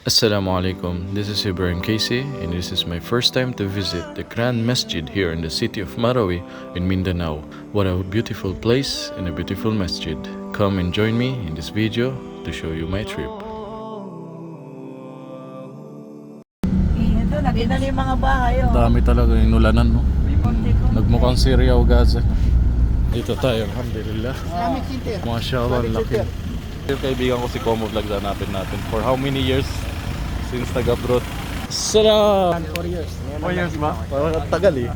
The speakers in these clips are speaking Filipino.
Assalamu alaikum, this is Ibrahim Casey and this is my first time to visit the Grand Masjid here in the city of Marawi in Mindanao. What a beautiful place and a beautiful masjid. Come and join me in this video to show you my trip. Ito, nakita na yung mga bahay. Oh. Dami talaga inulanan, no? Nagmukhang Syria o Gaza. Dito tayo, alhamdulillah. Mashallah, laki. Yung kaibigan ko si Como Vlog, hanapin natin. For how many years since nag-abroad? Sarap! 4 years. 4 years ba? Parang tagal eh.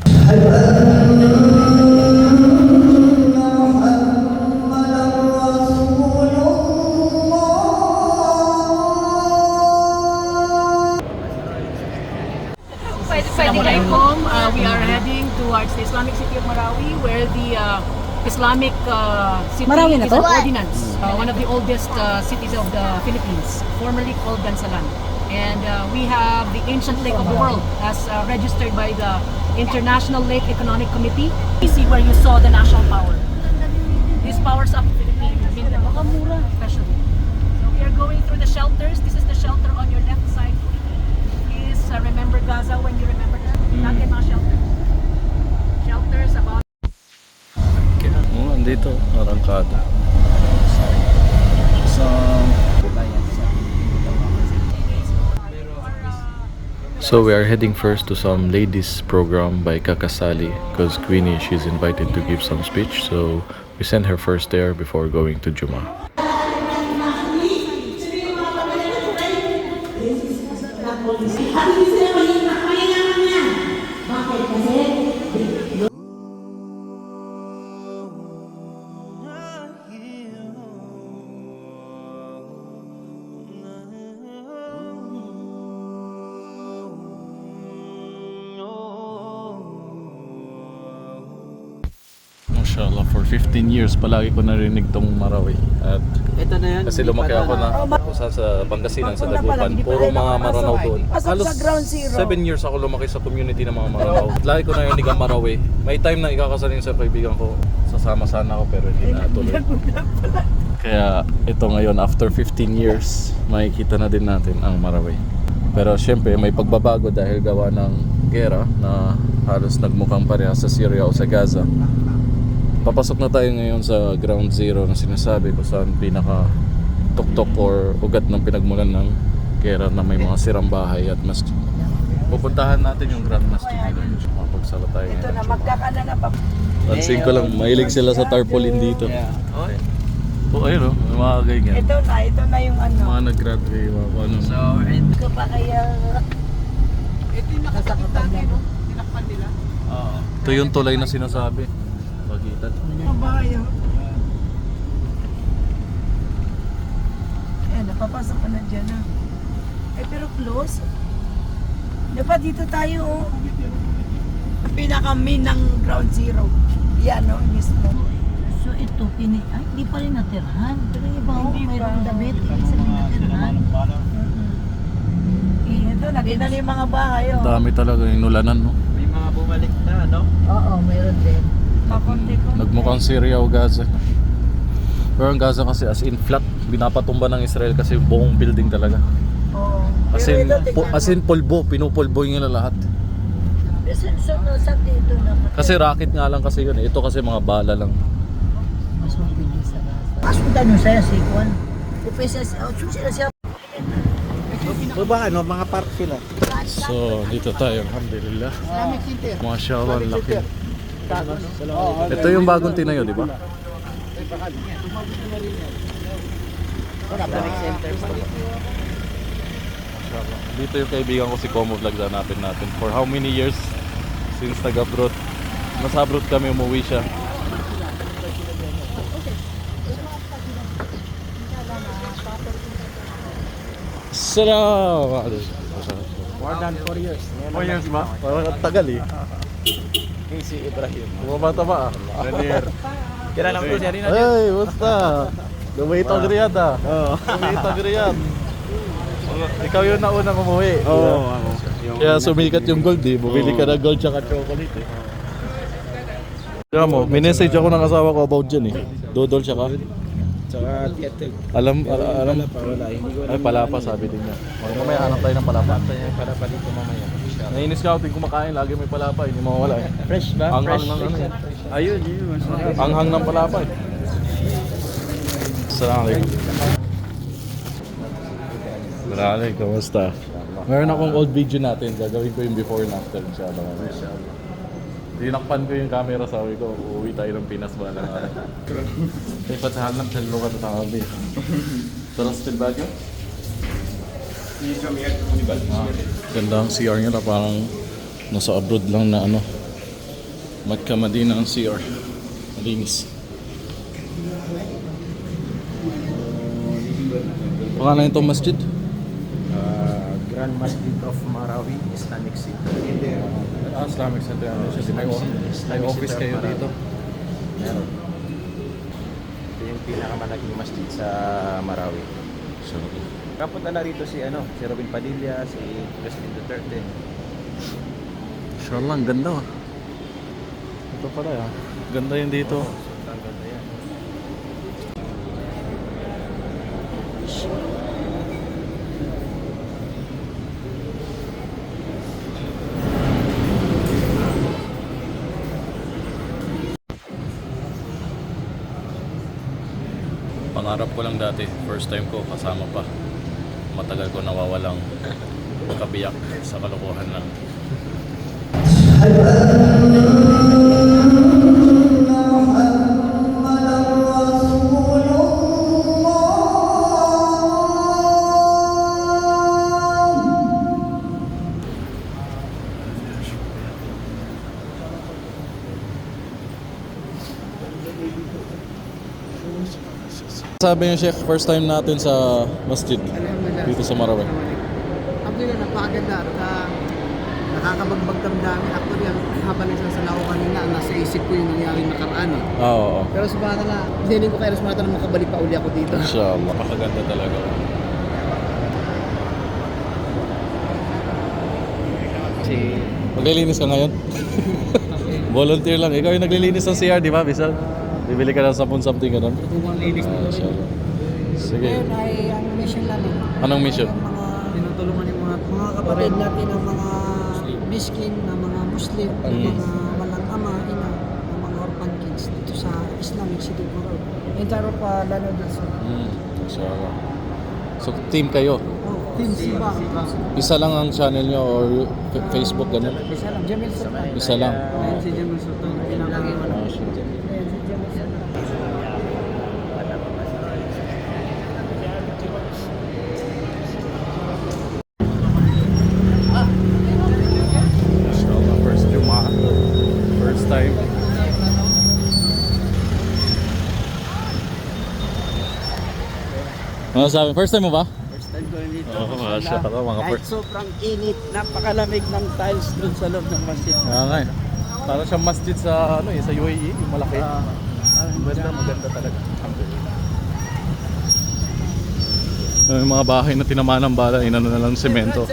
Assalamualaikum. We are heading towards the Islamic city of Marawi, where the Islamic city is an ordinance, one of the oldest cities of the Philippines, formerly called Gansalan. And we have the ancient lake of the world, as registered by the International Lake Economic Committee. You see where you saw the national power. This powers up the Philippines, Mindanao, especially. So we are going through the shelters. This is the shelter on your left side. Please remember Gaza when you remember that. Natin mga shelters. Shelters about. Andito, arangkada. So we are heading first to some ladies program by Kakasali because Queenie, she's invited to give some speech, so we sent her first there before going to Juma. Mashallah, for 15 years palagi ko narinig tong Marawi. At Ito na yan. kasi lumaki ako na sa Pangasinan, sa Dagupan. Puro mga Maranao doon. Halos 7 years ako lumaki sa community ng mga Maranao. Lagi ko narinig ang Marawi. May time na ikakasal yung sa kaibigan ko. Sasama sana ako pero hindi na tuloy. Kaya ito ngayon, after 15 years, makikita na din natin ang Marawi. Pero syempre may pagbabago dahil gawa ng gera na halos nagmukhang parehas sa Syria o sa Gaza. Papasok na tayo ngayon sa ground zero na sinasabi ko saan pinaka tuktok or ugat ng pinagmulan ng gera na may mga sirang bahay at masjid. Pupuntahan natin yung Grand Masjid dito. Mapagsala tayo Ito ngayon. na, magkakana na pa. Pansin ko lang, mahilig sila sa tarpaulin dito. Oh, ayun o, mga ganyan. Ito na yung ano. Mga nag-graduate, mga ano. Ito pa kaya. Ito yung nakakita nila. Tinakpan nila. Ito yung tulay na sinasabi. Pagitan. Mga bahay. Oh. Ayan, napapasok ka na dyan. Ah. Pero close. Dapat dito tayo. Oh. Pinaka-main ng ground zero. Yan, no, mismo. So ito, ay, hindi pa rin natirhan. Pero yung iba, Hindi mayroong pa. damit, ibig sabihin natirhan. Ito, nakita na yung mga bahay. Oh. Dami talaga inulanan, no? May mga bumalik na, no? Oo, mayroon din. Makonti-konti. Nagmukhang Syria o Gaza. Pero ang Gaza kasi as in flat, binapatumba ng Israel kasi buong building talaga. Oo. As Pero in, ito, tingnan as in pulbo, pinupulbo nila lahat. Sa dito na. Kasi rocket nga lang kasi yun eh. Ito kasi mga bala lang. Mas mabilis sa gasa. Asunta nyo sa'yo, si Kwan. Upisa, sila siya. Baba, ano, mga park sila. So, dito tayo, alhamdulillah. Islamic Center. Mashallah, ang laki. Ito yung bagong tinayo, di ba? Islamic Center. Dito yung kaibigan ko si Como Vlog, hanapin natin. For how many years since nag-abroad? Nasa abroad kami, umuwi siya. Assalamu alaikum. More than 4 years. 4 years ba? Parang tagal eh. Casey Ibrahim. Bumabata ba ah? Kira lang ko siya rin. Hey, basta. Gawin ito Riyadh ah. Gawin ito Riyadh. Ikaw yung naunang umuwi. Oo. Kaya sumikat yung gold eh. Bumili ka ng gold tsaka chocolate eh. Kaya mo, may message ako ng asawa ko about dyan eh. Dodol siya ka. Tsaka Tietel. Alam. Wala. Hindi ko Ay, palapa sabi din niya. Okay, mamaya hanap tayo ng palapa. para pa dito mamaya. Nainis ka ako tuwing kumakain, lagi may palapa, hindi mawawala eh. Fresh ba? Ang Fresh. hang ng ano eh. Ayun, masarap. Ang hang ng palapa eh. Assalamualaikum. Marami, kamusta? Meron akong old video natin, gagawin ko yung before and after inshallah. Dinakpan ko yung camera, sabi ko, uuwi tayo ng Pinas ba lang ako. Kaya patahanap sa lugar sa kami. Trusted ba yun? Ganda ang CR niya na parang nasa abroad lang na ano. Mecca Medina ang CR. Malinis. Pangalan itong masjid? Grand Masjid of Marawi, Islamic Center. Islamic Center. May office kayo dito. Meron. Ito yung pinakamalaking masjid sa Marawi. Kapunta na rito si Robin Padilla, si President Duterte. Sure lang, ganda ah. Ito pala ah. Ganda yun dito. Ang ganda yan. Pangarap ko lang dati, first time ko kasama pa. Matagal ko nawawalang kabiyak sa kalokohan lang. Sabi niyo, Sheikh, first time natin sa masjid dito sa Marawi. Actually, napakaganda at nakakabagbag damdamin. Actually, habang nagsasala ko kanina, nasa isip ko yung nangyaring nakaraan. Oo. Pero subhanallah, hiniling ko kay Rasmata na makabalik pa uli ako dito. Inshallah. Pakaganda talaga. Maglilinis ka ngayon? Volunteer lang. Ikaw yung naglilinis ng CR, di ba, Bisal? Bibili ka ng sabon something ganun? Inshallah. Sige. Ngayon ay ang mission namin. Anong mission? Mga Tinutulungan yung mga kapatid natin ng mga miskin, ng mga Muslim, ng mga walang ama, ina, ng mga orphan kids dito sa Islamic City of Marawi. Entire of Lanao del Sur. Inshallah. So, team kayo? Oh, Team Siba. Isa lang ang channel nyo or Facebook ganun? Isa lang, Jamil Sultan. Isa lang. Ayan si Jamil Sultan. Pinangangiwan. Ah, sure. Ayan si Jamil Sultan. Inshallah, first Jumaa. First time. Ano sabi? First time mo ba? First time ko rin dito. Oo, mashallah, mga Kahit first. sobrang init, napakalamig ng tiles dun sa loob ng masjid. Kaya nga eh. Para siyang masjid sa sa UAE, yung malaki. Maganda talaga. Yung mga bahay na tinamaan ng bala, inano na lang semento.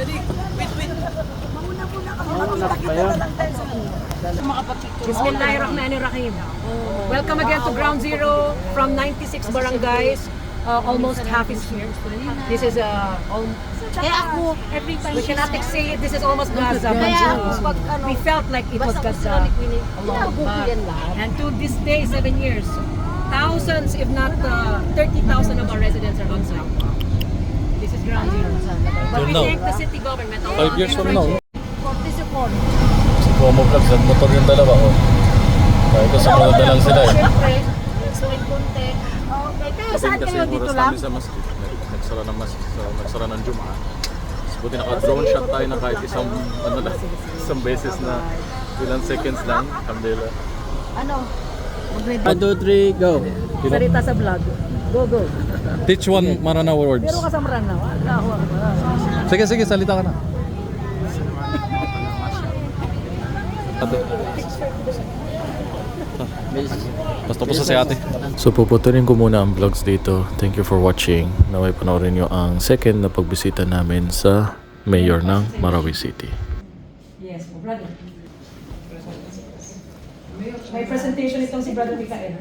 Bismillahirrahmanirrahim. Welcome again to Ground Zero from 96 barangays. Almost half is here. This is Kaya ako, every time we cannot say it. This is almost Gaza. Kaya but pag ano, we felt like it was basta Gaza. Allah Akbar. And to this day, 7 years, thousands, if not 30,000 of our residents are on site. This is Ground Zero. But we Till now. thank the city government. 5 years from now. Korte support. Si Como Vlogs at motor yung dalawa ko. Kahit ko sumunod na lang sila eh. Siyempre, explain konti. Okay, kaya saan kayo dito lang? Sa masjid. Nagsara ng masjid, nagsara ng Jumaa. Buti naka-drone shot tayo na kahit isang beses na ilang seconds lang. Alhamdulillah. Ano? 1, 2, 3, go! Salita sa vlog. Go, go. Teach one Maranao words. Pero kasamaran na. Allahu Akbar. Sige, salita ka na. Ate. Basta po sa si ate. So puputulin ko muna ang vlogs dito. Thank you for watching. Naway panoorin nyo ang second na pagbisita namin sa mayor ng Marawi City. Yes, brother. May presentation itong si Brother Mikael.